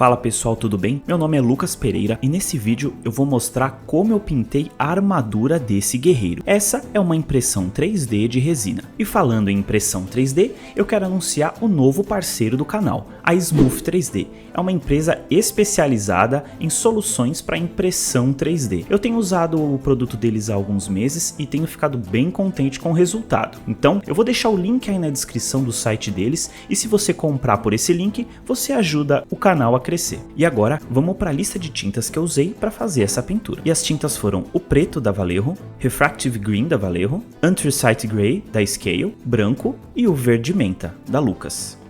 Fala pessoal, tudo bem? Meu nome é Lucas Pereira e nesse vídeo eu vou mostrar como eu pintei a armadura desse guerreiro. Essa é uma impressão 3D de resina. E falando em impressão 3D, eu quero anunciar o novo parceiro do canal, a Smooth 3D. É uma empresa especializada em soluções para impressão 3D. Eu tenho usado o produto deles há alguns meses e tenho ficado bem contente com o resultado. Então eu vou deixar o link aí na descrição do site deles e se você comprar por esse link, você ajuda o canal a crescer. E agora vamos para a lista de tintas que eu usei para fazer essa pintura. E as tintas foram o preto da Vallejo, Refractive Green da Vallejo, Anthracite Grey da Scale, branco e o verde menta da Lucas.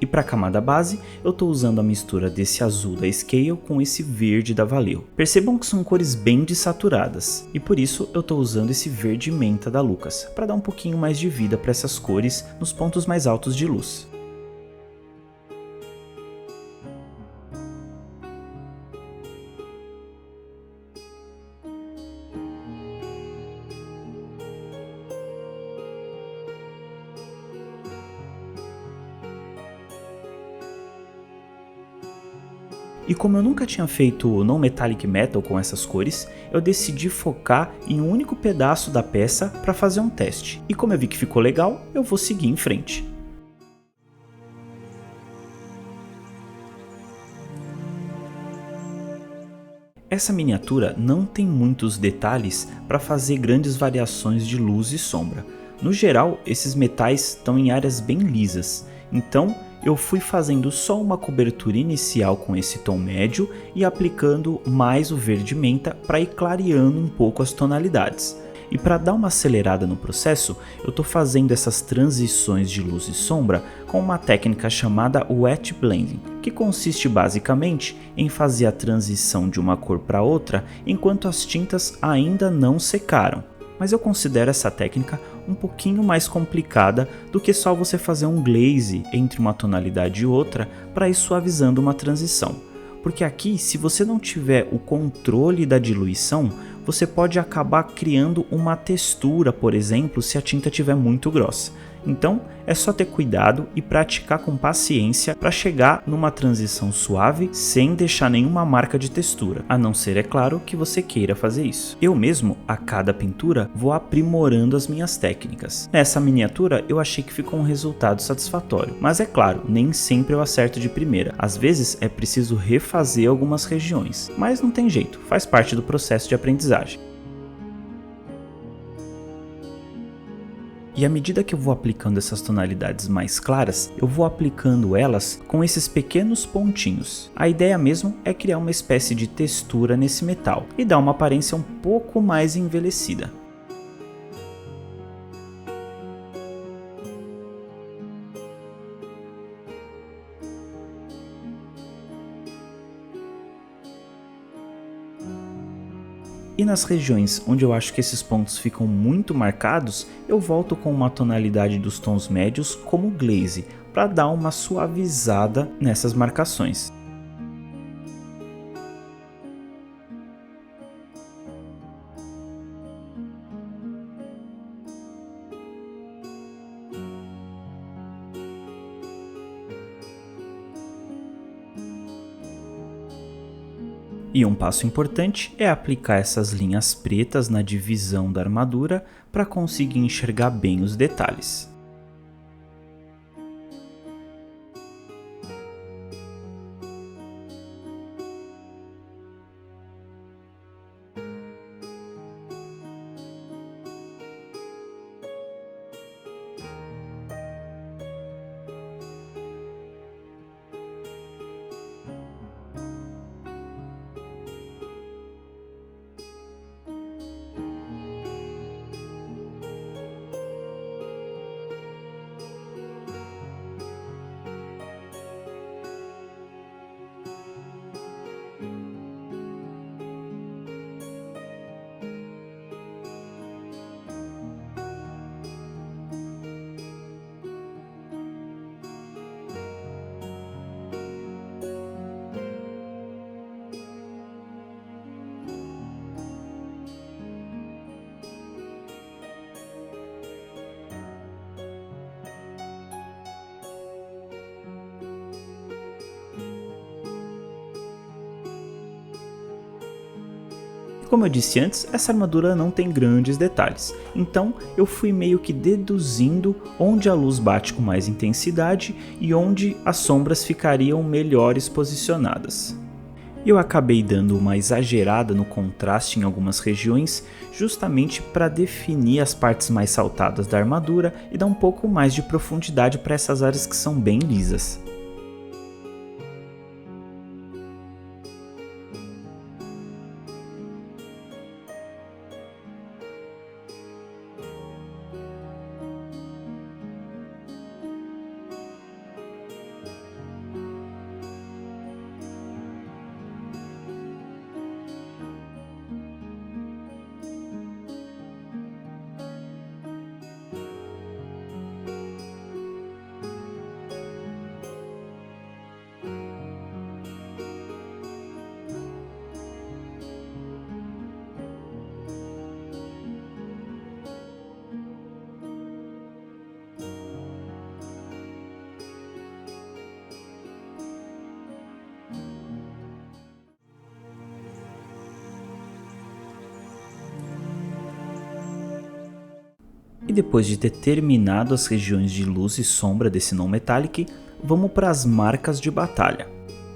E para a camada base, eu estou usando a mistura desse azul da Scale com esse verde da Vallejo. Percebam que são cores bem desaturadas, e por isso eu estou usando esse verde menta da Lucas, para dar um pouquinho mais de vida para essas cores nos pontos mais altos de luz. E como eu nunca tinha feito non-metallic metal com essas cores, eu decidi focar em um único pedaço da peça para fazer um teste. E como eu vi que ficou legal, eu vou seguir em frente. Essa miniatura não tem muitos detalhes para fazer grandes variações de luz e sombra. No geral, esses metais estão em áreas bem lisas, então eu fui fazendo só uma cobertura inicial com esse tom médio e aplicando mais o verde menta para ir clareando um pouco as tonalidades. E para dar uma acelerada no processo, eu estou fazendo essas transições de luz e sombra com uma técnica chamada Wet Blending, que consiste basicamente em fazer a transição de uma cor para outra enquanto as tintas ainda não secaram. Mas eu considero essa técnica um pouquinho mais complicada do que só você fazer um glaze entre uma tonalidade e outra para ir suavizando uma transição. Porque aqui, se você não tiver o controle da diluição, você pode acabar criando uma textura, por exemplo, se a tinta estiver muito grossa. Então, é só ter cuidado e praticar com paciência para chegar numa transição suave sem deixar nenhuma marca de textura, a não ser, é claro, que você queira fazer isso. Eu mesmo, a cada pintura, vou aprimorando as minhas técnicas. Nessa miniatura, eu achei que ficou um resultado satisfatório, mas é claro, nem sempre eu acerto de primeira. Às vezes é preciso refazer algumas regiões, mas não tem jeito, faz parte do processo de aprendizagem. E à medida que eu vou aplicando essas tonalidades mais claras, eu vou aplicando elas com esses pequenos pontinhos. A ideia mesmo é criar uma espécie de textura nesse metal e dar uma aparência um pouco mais envelhecida. E nas regiões onde eu acho que esses pontos ficam muito marcados, eu volto com uma tonalidade dos tons médios como glaze, para dar uma suavizada nessas marcações. E um passo importante é aplicar essas linhas pretas na divisão da armadura para conseguir enxergar bem os detalhes. como eu disse antes, essa armadura não tem grandes detalhes, então eu fui meio que deduzindo onde a luz bate com mais intensidade e onde as sombras ficariam melhores posicionadas. Eu acabei dando uma exagerada no contraste em algumas regiões, justamente para definir as partes mais saltadas da armadura e dar um pouco mais de profundidade para essas áreas que são bem lisas. E depois de ter terminado as regiões de luz e sombra desse Non Metallic, vamos para as marcas de batalha.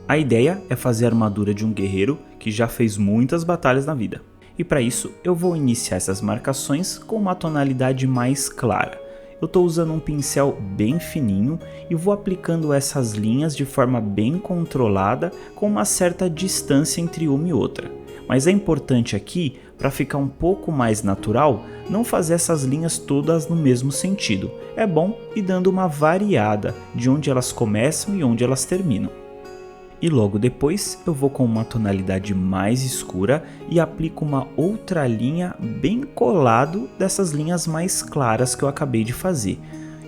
A ideia é fazer a armadura de um guerreiro que já fez muitas batalhas na vida. E para isso eu vou iniciar essas marcações com uma tonalidade mais clara. Eu estou usando um pincel bem fininho e vou aplicando essas linhas de forma bem controlada com uma certa distância entre uma e outra. Mas é importante aqui, para ficar um pouco mais natural, não fazer essas linhas todas no mesmo sentido. É bom ir dando uma variada de onde elas começam e onde elas terminam. E logo depois eu vou com uma tonalidade mais escura e aplico uma outra linha bem colado dessas linhas mais claras que eu acabei de fazer.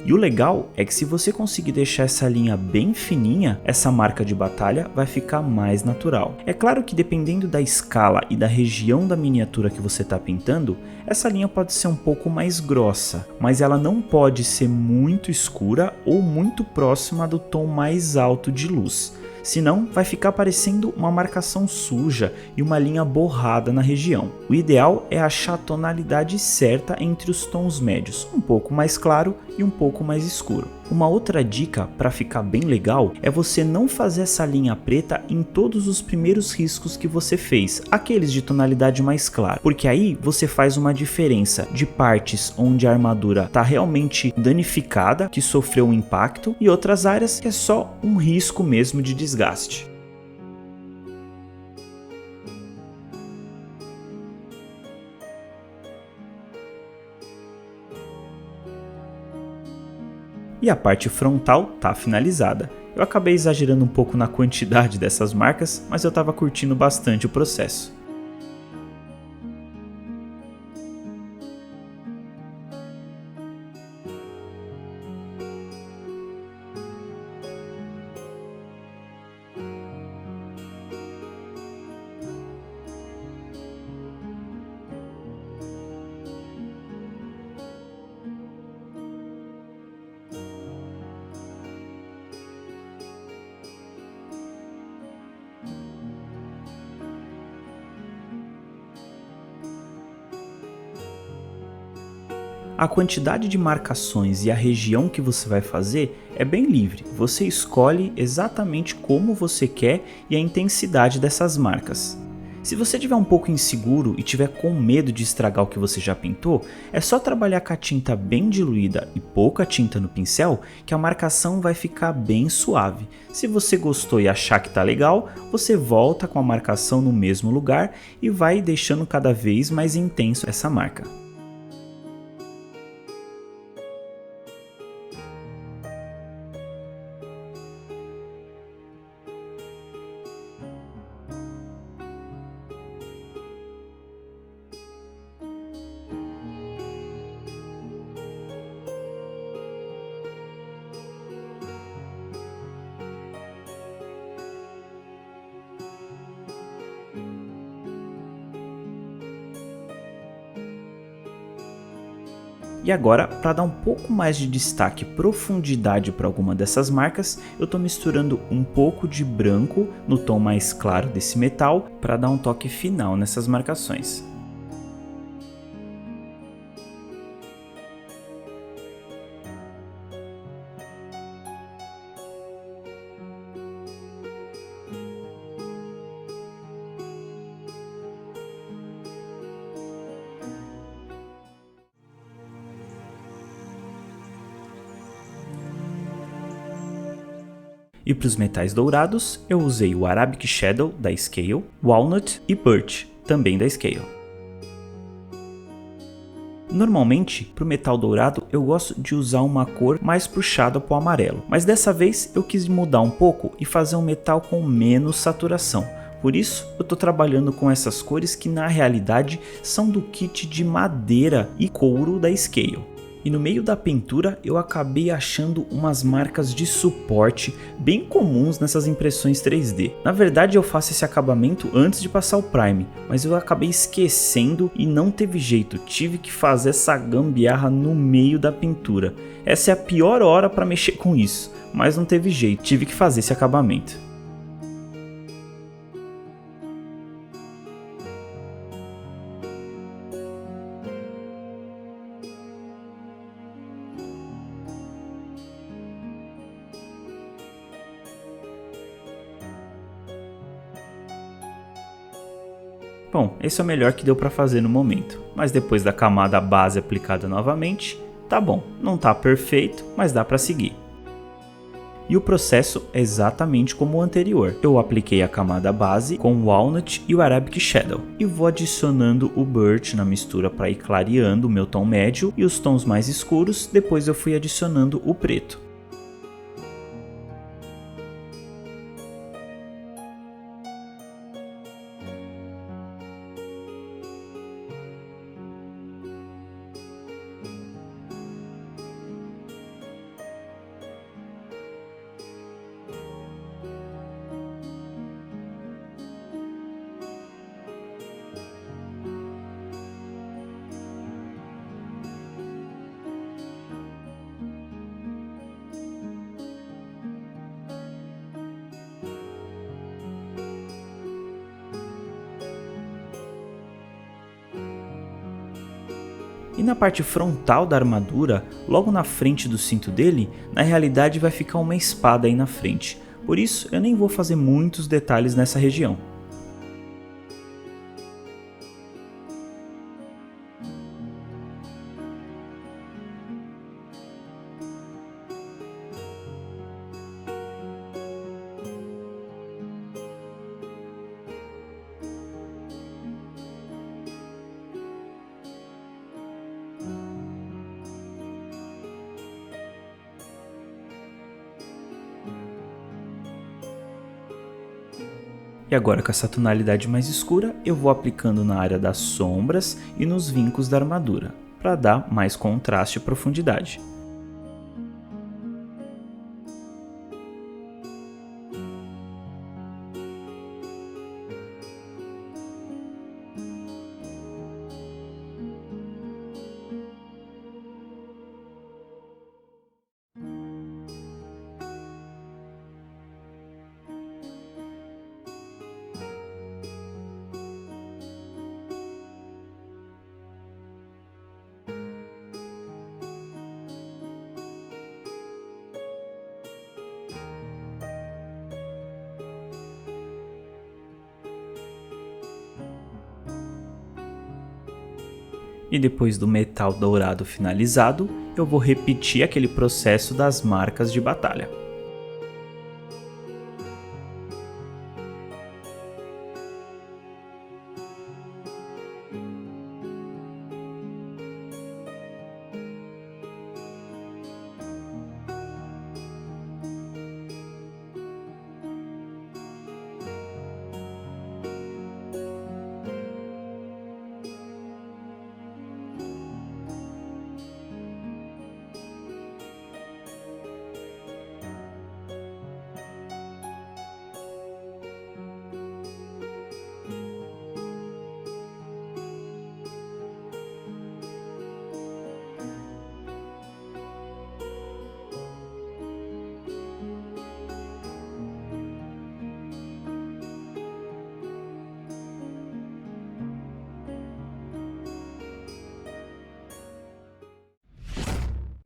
E o legal é que se você conseguir deixar essa linha bem fininha, essa marca de batalha vai ficar mais natural. É claro que dependendo da escala e da região da miniatura que você está pintando, essa linha pode ser um pouco mais grossa, mas ela não pode ser muito escura ou muito próxima do tom mais alto de luz. Senão vai ficar parecendo uma marcação suja e uma linha borrada na região. O ideal é achar a tonalidade certa entre os tons médios, um pouco mais claro e um pouco mais escuro. Uma outra dica para ficar bem legal é você não fazer essa linha preta em todos os primeiros riscos que você fez, aqueles de tonalidade mais clara, porque aí você faz uma diferença de partes onde a armadura está realmente danificada, que sofreu um impacto, e outras áreas que é só um risco mesmo de desgaste. E a parte frontal está finalizada. Eu acabei exagerando um pouco na quantidade dessas marcas, mas eu estava curtindo bastante o processo. A quantidade de marcações e a região que você vai fazer é bem livre, você escolhe exatamente como você quer e a intensidade dessas marcas. Se você estiver um pouco inseguro e tiver com medo de estragar o que você já pintou, é só trabalhar com a tinta bem diluída e pouca tinta no pincel que a marcação vai ficar bem suave. Se você gostou e achar que tá legal, você volta com a marcação no mesmo lugar e vai deixando cada vez mais intenso essa marca. E agora, para dar um pouco mais de destaque e profundidade para alguma dessas marcas, eu estou misturando um pouco de branco no tom mais claro desse metal para dar um toque final nessas marcações. E para os metais dourados, eu usei o Arabic Shadow da Scale, Walnut e Birch, também da Scale. Normalmente, para o metal dourado, eu gosto de usar uma cor mais puxada para o amarelo, mas dessa vez eu quis mudar um pouco e fazer um metal com menos saturação. Por isso, eu estou trabalhando com essas cores que na realidade são do kit de madeira e couro da Scale. E no meio da pintura eu acabei achando umas marcas de suporte bem comuns nessas impressões 3D. Na verdade eu faço esse acabamento antes de passar o Prime, mas eu acabei esquecendo e não teve jeito, tive que fazer essa gambiarra no meio da pintura. Essa é a pior hora para mexer com isso, mas não teve jeito, tive que fazer esse acabamento. Bom, esse é o melhor que deu para fazer no momento, mas depois da camada base aplicada novamente, tá bom, não tá perfeito, mas dá para seguir. E o processo é exatamente como o anterior. Eu apliquei a camada base com o Walnut e o Arabic Shadow e vou adicionando o Birch na mistura para ir clareando o meu tom médio e os tons mais escuros, depois eu fui adicionando o preto. E na parte frontal da armadura, logo na frente do cinto dele, na realidade vai ficar uma espada aí na frente. Por isso eu nem vou fazer muitos detalhes nessa região. E agora com essa tonalidade mais escura, eu vou aplicando na área das sombras e nos vincos da armadura, para dar mais contraste e profundidade. E depois do metal dourado finalizado, eu vou repetir aquele processo das marcas de batalha.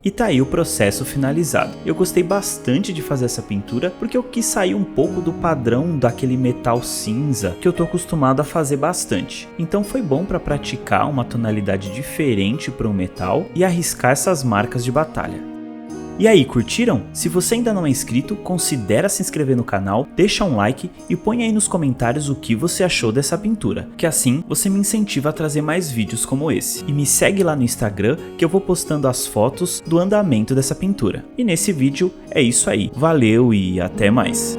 E tá aí o processo finalizado. Eu gostei bastante de fazer essa pintura porque eu quis sair um pouco do padrão daquele metal cinza que eu tô acostumado a fazer bastante. Então foi bom para praticar uma tonalidade diferente para um metal e arriscar essas marcas de batalha. E aí, curtiram? Se você ainda não é inscrito, considera se inscrever no canal, deixa um like e põe aí nos comentários o que você achou dessa pintura, que assim você me incentiva a trazer mais vídeos como esse. E me segue lá no Instagram que eu vou postando as fotos do andamento dessa pintura. E nesse vídeo é isso aí, valeu e até mais!